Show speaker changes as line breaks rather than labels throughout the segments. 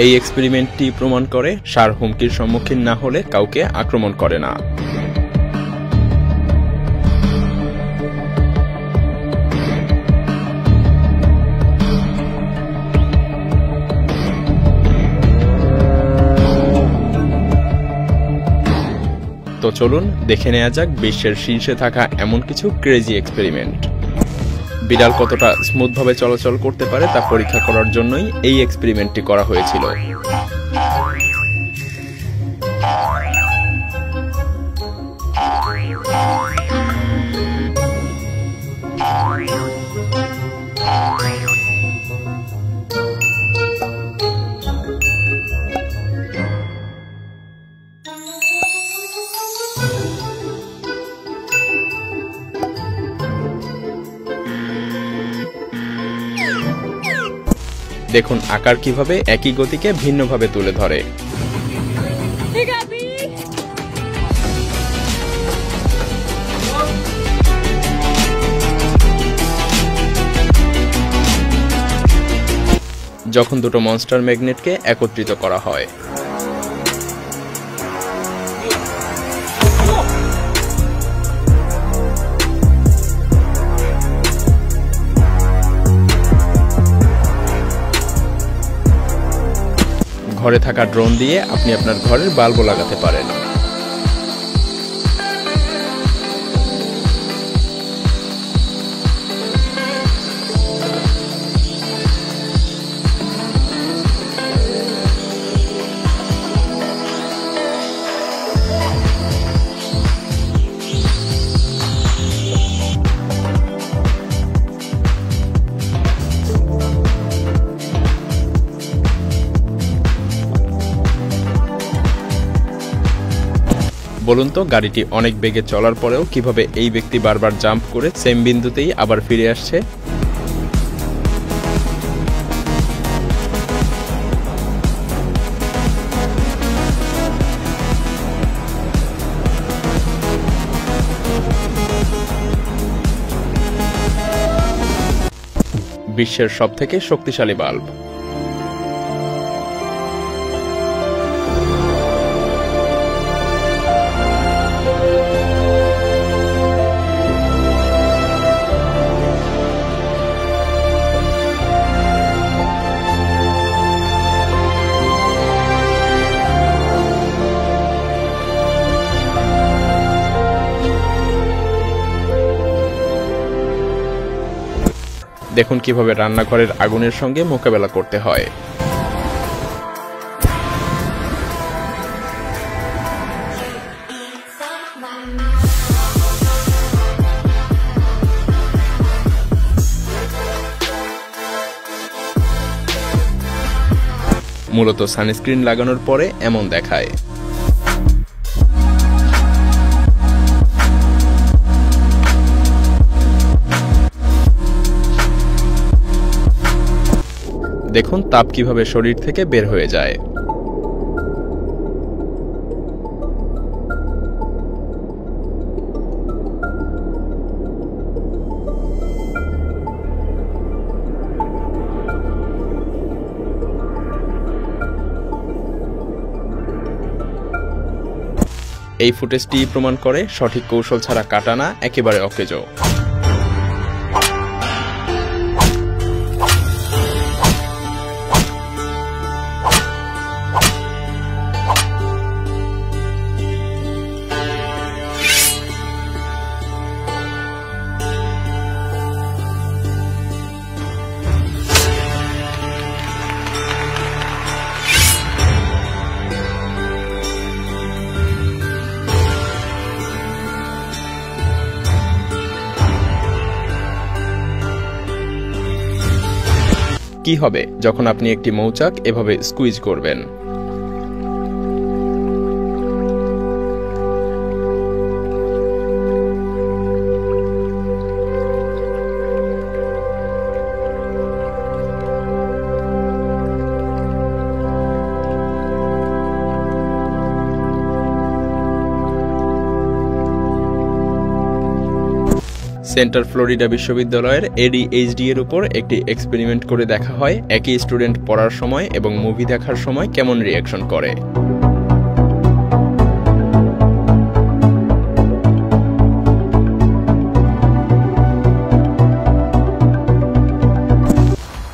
এই এক্সপেরিমেন্টটি প্রমাণ করে ষাঁড় হুমকির সম্মুখীন না হলে কাউকে আক্রমণ করে না। তো চলুন দেখে নেওয়া যাক বিশ্বের শীর্ষে থাকা এমন কিছু ক্রেজি এক্সপেরিমেন্ট। বিড়াল কতটা স্মুথভাবে চলাচল করতে পারে তা পরীক্ষা করার জন্যই এই এক্সপেরিমেন্টটি করা হয়েছিল। দেখুন আকার কিভাবে একই গতিকে ভিন্নভাবে তুলে ধরে। যখন দুটো মনস্টার ম্যাগনেটকে একত্রিত করা হয়, ঘরে থাকা ড্রোন দিয়ে আপনি আপনার ঘরের বাল্বও লাগাতে পারেন। বলুন তো গাড়িটি অনেক বেগে চলার পরেও কিভাবে এই ব্যক্তি বারবার জাম্প করে সেম বিন্দুতেই আবার ফিরে আসছে। বিশ্বের সবথেকে শক্তিশালী বাল্ব। দেখুন কিভাবে রান্নাঘরের আগুনের সঙ্গে মোকাবেলা করতে হয়। মূলত সানস্ক্রিন লাগানোর পরে এমন দেখায়। দেখুন তাপ কিভাবে শরীর থেকে বের হয়ে যায়। এই ফুটেজটি প্রমাণ করে সঠিক কৌশল ছাড়া কাটানা একেবারে অকেজো। কি হবে যখন আপনি একটি মৌচাক এভাবে স্কুইজ করবেন? সেন্টার ফ্লোরিডা বিশ্ববিদ্যালয়ের ADHD এর উপর একটি এক্সপেরিমেন্ট করে দেখা হয় একই স্টুডেন্ট পড়ার সময় এবং মুভি দেখার সময় কেমন রিঅ্যাকশন করে।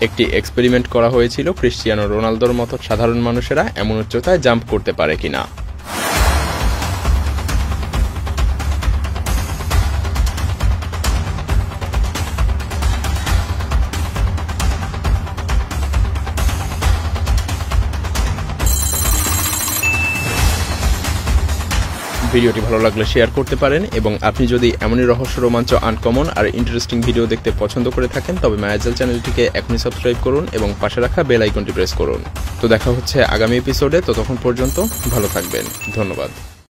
একটি এক্সপেরিমেন্ট করা হয়েছিল ক্রিশ্চিয়ানো রোনালদোর মতো সাধারণ মানুষেরা এমন উচ্চতায় জাম্প করতে পারে কিনা। ভিডিওটি ভালো লাগলে শেয়ার করতে পারেন এবং আপনি যদি এমনই রহস্য, রোমাঞ্চ, আনকমন আর ইন্টারেস্টিং ভিডিও দেখতে পছন্দ করে থাকেন তবে মায়াজাল চ্যানেলটিকে এখনই সাবস্ক্রাইব করুন এবং পাশে রাখা বেল আইকনটি প্রেস করুন। তো দেখা হচ্ছে আগামী এপিসোডে, ততক্ষণ পর্যন্ত ভালো থাকবেন। ধন্যবাদ।